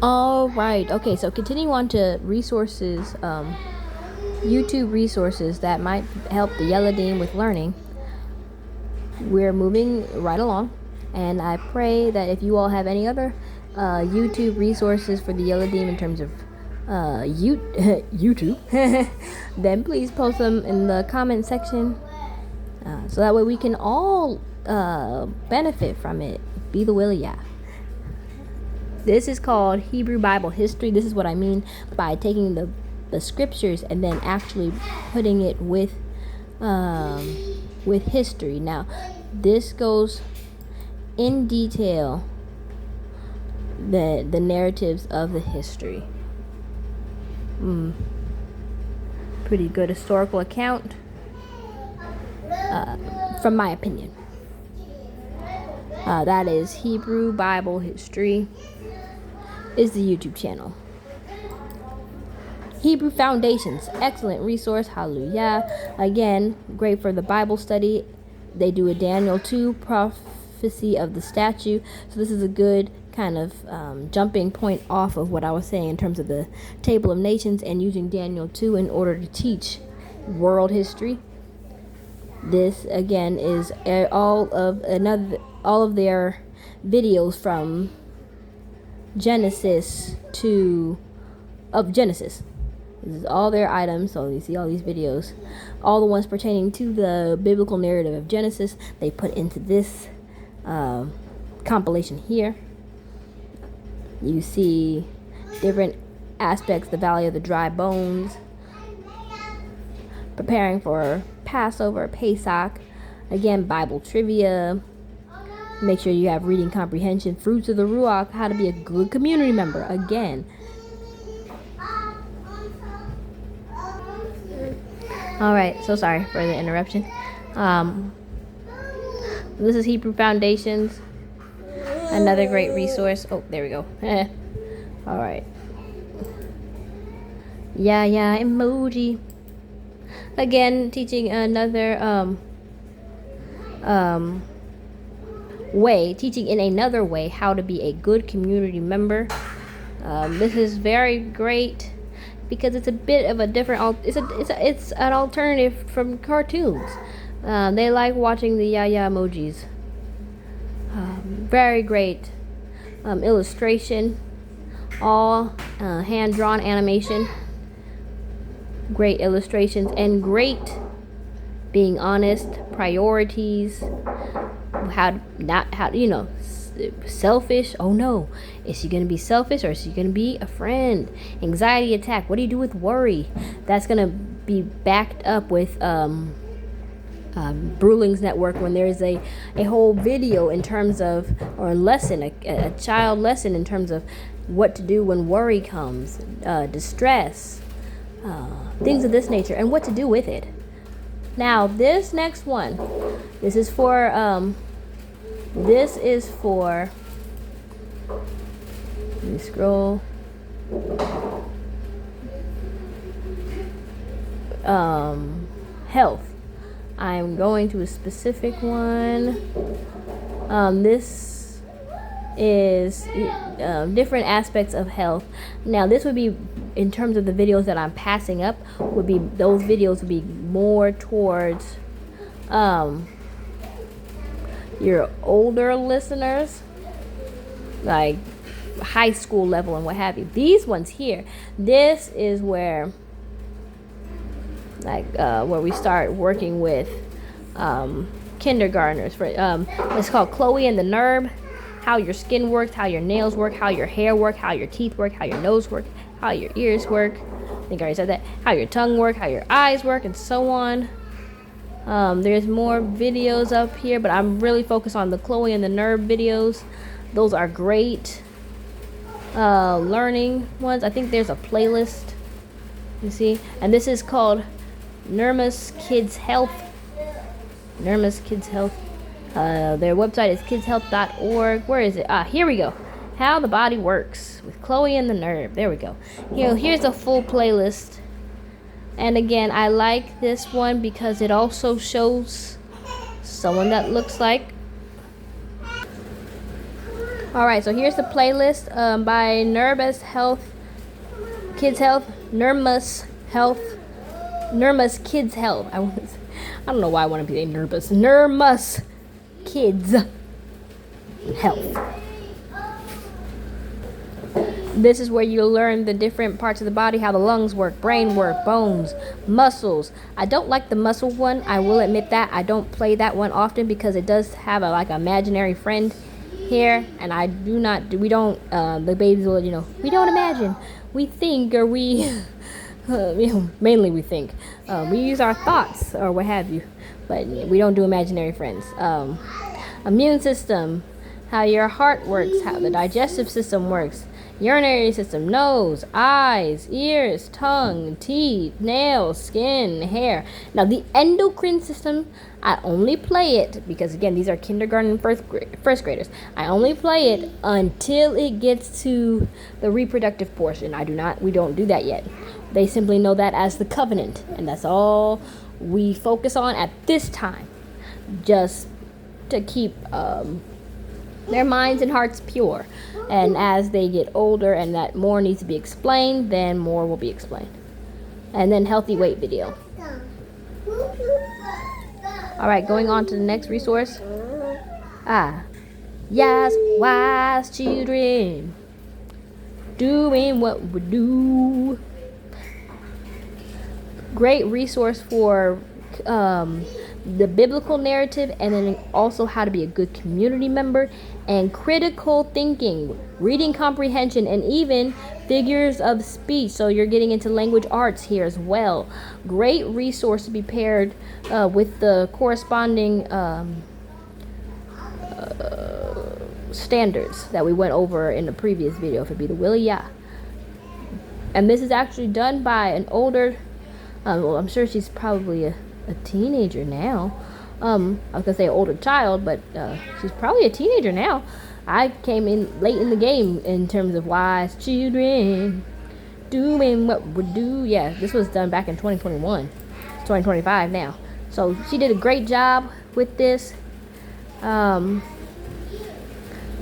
All right. Okay, so continue on to resources, YouTube resources that might help the Yellow Dean with learning. We're moving right along, and I pray that if you all have any other YouTube resources for the Yellow Dean in terms of YouTube, then please post them in the comment section, so that way we can all benefit from it. Be the will of Yah. This is called Hebrew Bible history. This is what I mean by taking the scriptures and then actually putting it with history. Now, this goes in detail the narratives of the history. Pretty good historical account, from my opinion. That is Hebrew Bible history. Is the YouTube channel. Hebrew Foundations, excellent resource. Hallelujah. Again, great for the Bible study. They do a Daniel 2 prophecy of the statue. So this is a good kind of jumping point off of what I was saying in terms of the Table of Nations and using Daniel 2 in order to teach world history. This again is all of their videos from Genesis of Genesis. This is all their items. So you see all these videos, all the ones pertaining to the biblical narrative of Genesis, they put into this compilation here. You see different aspects, the Valley of the Dry Bones, preparing for Passover, Pesach, again, Bible trivia. Make sure you have reading comprehension, fruits of the Ruach, how to be a good community member. Again. All right, so sorry for the interruption. This is Hebrew Foundations, another great resource. Oh, there we go. All right. Yeah, emoji. Again, teaching another teaching in another way how to be a good community member. This is very great because it's a bit of a different. It's an alternative from cartoons. They like watching the Yaya emojis. Very great illustration, all hand-drawn animation. Great illustrations and great being honest, priorities. Selfish. Oh no, is she gonna be selfish or is she gonna be a friend? Anxiety attack. What do you do with worry? That's gonna be backed up with Bruling's Network when there's a whole video in terms of, or a lesson, a child lesson in terms of what to do when worry comes, distress, things of this nature, and what to do with it. Now, this next one, this is for let me scroll. Health. I'm going to a specific one. This is different aspects of health. Now, this would be, in terms of the videos that I'm passing up, those videos would be more towards your older listeners, like high school level and what have you. These ones here, this is where we start working with kindergartners. It's called Chloe and the Nerve. How your skin works, how your nails work, how your hair work, how your teeth work, how your nose work, how your ears work. I think I already said that. How your tongue work, how your eyes work, and so on. There's more videos up here, but I'm really focused on the Chloe and the Nerve videos. Those are great learning ones. I think there's a playlist, you see, and this is called Nirma's Kids Health. Nirma's Kids Health. Their website is kidshealth.org. Where is it? Here we go. How the Body Works with Chloe and the Nerve. There we go. Here's a full playlist. And again, I like this one because it also shows someone that looks like All right, so here's the playlist by Nervous Health, Kids Health, Nermus Health, Nermus Kids Health. I don't know why I want to be nervous. Nermus Kids Health. This is where you learn the different parts of the body, how the lungs work, brain work, bones, muscles. I don't like the muscle one. I will admit that. I don't play that one often because it does have a imaginary friend here, and the babies will, we don't imagine. We think, or we, mainly we think. We use our thoughts or what have you, but we don't do imaginary friends. Immune system, how your heart works, how the digestive system works, urinary system, nose, eyes, ears, tongue, teeth, nails, skin, hair. Now the endocrine system, I only play it because again, these are kindergarten and first graders. I only play it until it gets to the reproductive portion. We don't do that yet. They simply know that as the covenant, and that's all we focus on at this time, just to keep their minds and hearts pure. And as they get older and that more needs to be explained, then more will be explained. And then healthy weight video. All right, going on to the next resource. Yes, wise children, doing what we do. Great resource for the biblical narrative, and then also how to be a good community member, and critical thinking, reading comprehension, and even figures of speech. So you're getting into language arts here as well. Great resource to be paired with the corresponding standards that we went over in the previous video. If it be the Willie Ya. And this is actually done by an older, I'm sure she's probably a teenager now. I was gonna say older child, but she's probably a teenager now. I came in late in the game in terms of wise children doing what we do. Yeah, this was done back in 2021. It's 2025 now. So she did a great job with this.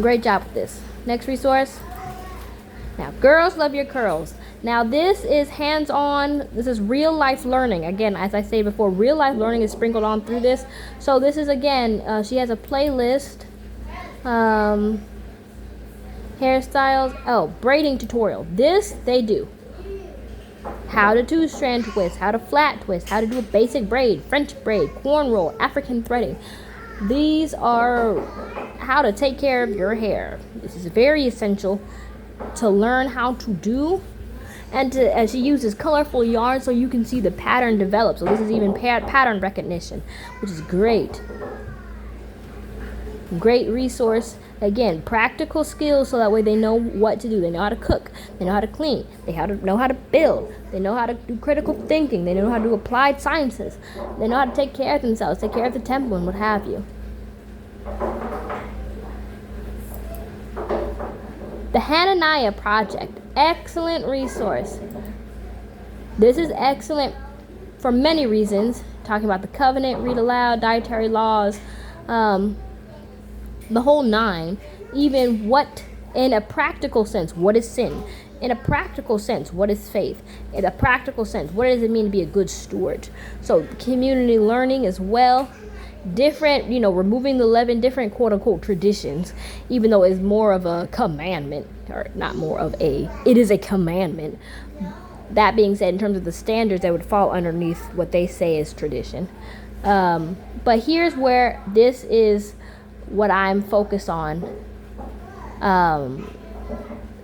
Great job with this. Next resource. Now, Girls Love Your Curls. Now, this is hands-on. This is real-life learning. Again, as I said before, real-life learning is sprinkled on through this. So this is, again, she has a playlist. Hairstyles. Braiding tutorial. This, they do. How to two-strand twist, how to flat twist, how to do a basic braid, French braid, cornrow, African threading. These are how to take care of your hair. This is very essential to learn how to do, and she uses colorful yarn so you can see the pattern develop. So this is even pattern recognition, which is great. Great resource. Again, practical skills, so that way they know what to do. They know how to cook. They know how to clean. They know how to build. They know how to do critical thinking. They know how to do applied sciences. They know how to take care of themselves, take care of the temple, and what have you. The Hananiah Project. Excellent resource. This is excellent for many reasons. Talking about the covenant, read aloud, dietary laws, the whole nine. Even what, in a practical sense, what is sin? In a practical sense, what is faith? In a practical sense, what does it mean to be a good steward? So community learning as well. Different, removing the 11 different quote-unquote traditions, even though it's more of a commandment, or not more of it is a commandment. That being said, in terms of the standards that would fall underneath what they say is tradition. But here's where this is what I'm focused on.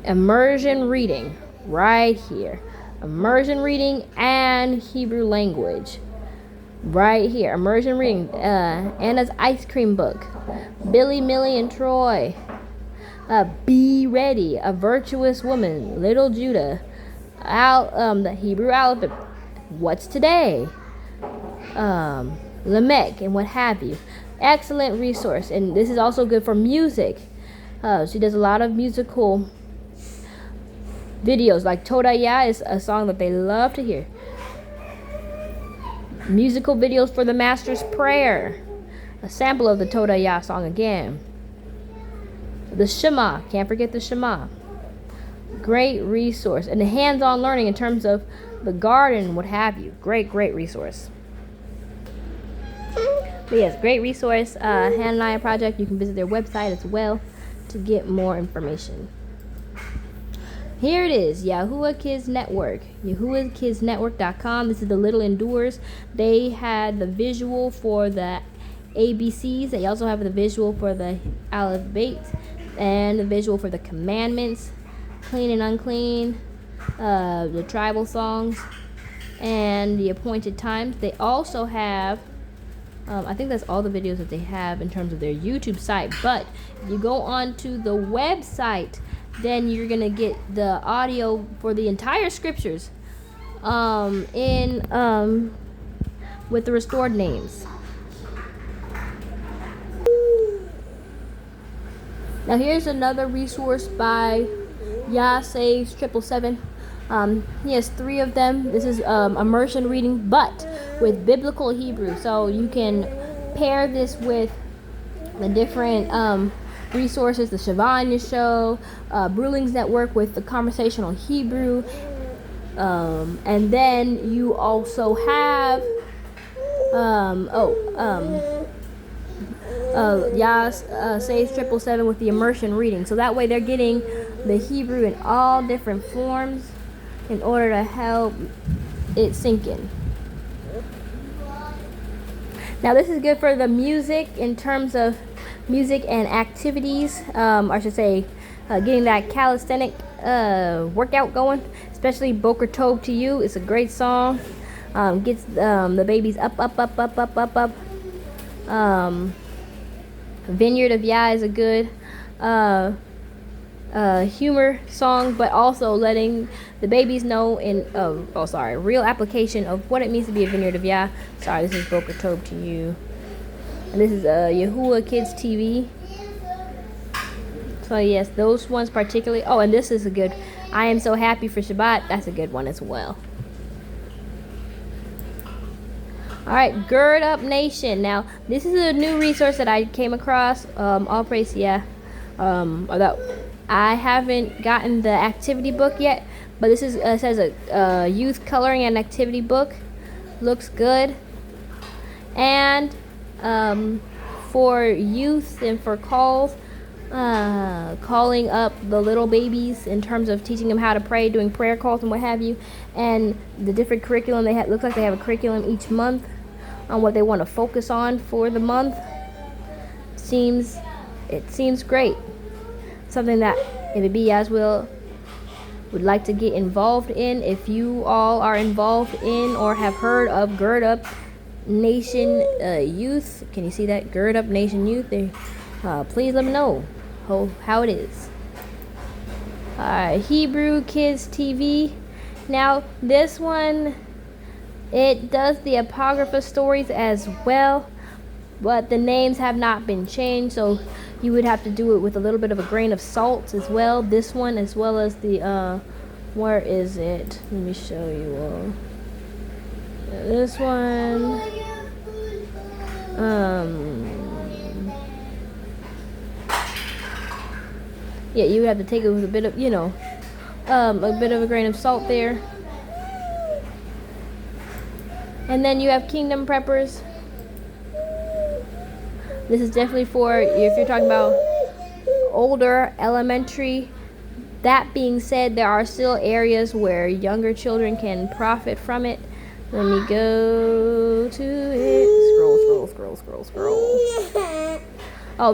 Immersion reading, right here. Immersion reading and Hebrew language. Right here, immersion reading, Anna's Ice Cream Book, Billy, Millie, and Troy, Be Ready, A Virtuous Woman, Little Judah, the Hebrew alphabet, What's Today, Lamech, and what have you. Excellent resource, and this is also good for music. She does a lot of musical videos, like Todaya is a song that they love to hear. Musical videos for the Master's Prayer. A sample of the Todaya song again. The Shema. Can't forget the Shema. Great resource. And the hands-on learning in terms of the garden, what have you. Great resource. But yes, great resource. Hananiah Project. You can visit their website as well to get more information. Here it is, Yahuwah Kids Network, yahuwahkidsnetwork.com. This is the Little Endures. They had the visual for the ABCs. They also have the visual for the Aleph Beit and the visual for the commandments, clean and unclean, the tribal songs, and the appointed times. They also have, I think that's all the videos that they have in terms of their YouTube site. But if you go onto the website, then you're gonna get the audio for the entire scriptures with the restored names. Now here's another resource by Yah Saves 777. He has 3 of them. This is immersion reading, but with biblical Hebrew. So you can pair this with the different resources, the Shavanya Show, Brewling's Network with the conversational Hebrew, and then you also have Yah Saves 777 with the immersion reading. So that way they're getting the Hebrew in all different forms in order to help it sink in. Now this is good for the music in terms of music and activities. I should say getting that calisthenic workout going, especially Boker Tov to You. It's a great song. Gets the babies up. Vineyard of Yah is a good humor song, but also letting the babies know in real application of what it means to be a Vineyard of Yah. Sorry, this is Boker Tov to You. And this is Yahuwah Kids TV. So yes, those ones particularly. Oh, and this is a good. I Am So Happy for Shabbat. That's a good one as well. All right, Gird Up Nation. Now, this is a new resource that I came across. All praise, although I haven't gotten the activity book yet, but this is says a youth coloring and activity book. Looks good. And for youth and for calling up the little babies in terms of teaching them how to pray, doing prayer calls and what have you, and the different curriculum they have. Looks like they have a curriculum each month on what they want to focus on for the month. It seems great. Something that, if it be Yah's will, would like to get involved in. If you all are involved in or have heard of Gird Up Nation Youth, can you see that? Gird Up Nation Youth. Please let me know how it is. Hebrew Kids TV. Now this one, it does the Apocrypha stories as well, but the names have not been changed, so you would have to do it with a little bit of a grain of salt as well. This one, as well as the where is it? Let me show you all. This one, yeah, you would have to take it with a bit of, a bit of a grain of salt there. And then you have Kingdom Preppers. This is definitely for if you're talking about older elementary. That being said, there are still areas where younger children can profit from it. Let me go to it. Scroll. Oh,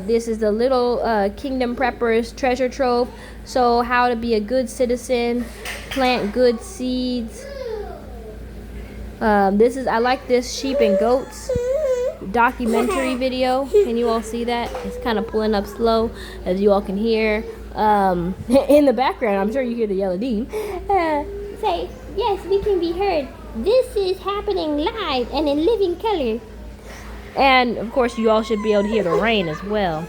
this is the little Kingdom Preppers treasure trove. So how to be a good citizen, plant good seeds. I like this sheep and goats documentary video. Can you all see that? It's kind of pulling up slow, as you all can hear. In the background, I'm sure you hear the yellow dean. Say, yes, we can be heard. This is happening live and in living color. And of course, you all should be able to hear the rain as well.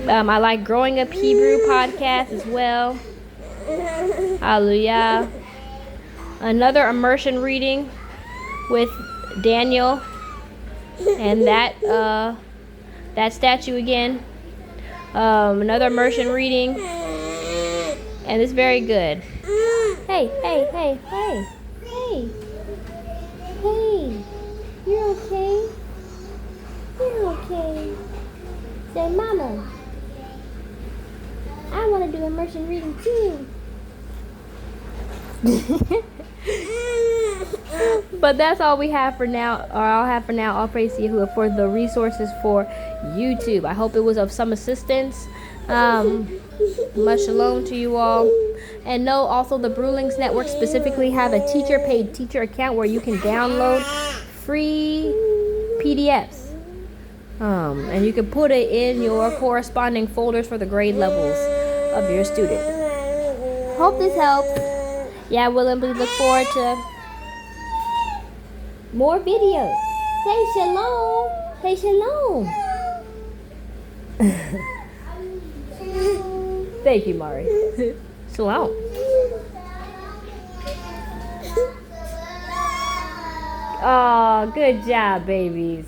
I like Growing Up Hebrew podcast as well. Hallelujah. Another immersion reading with Daniel, and that that statue again. Another immersion reading. And it's very good. Hey, hey, hey, hey, hey, hey. You're okay? You're okay. Say, Mama, I want to do immersion reading too. But that's all we have for now, or I'll have for now. All praise to Yahuwah for the resources for YouTube. I hope it was of some assistance. Much shalom to you all. And know also the Brewlings Network specifically have a paid teacher account where you can download free PDFs. And you can put it in your corresponding folders for the grade levels of your student. Hope this helps. Yeah, Willem, please look forward to more videos. Say shalom. Say shalom. Thank you, Mari. Shalom. Oh, good job, babies.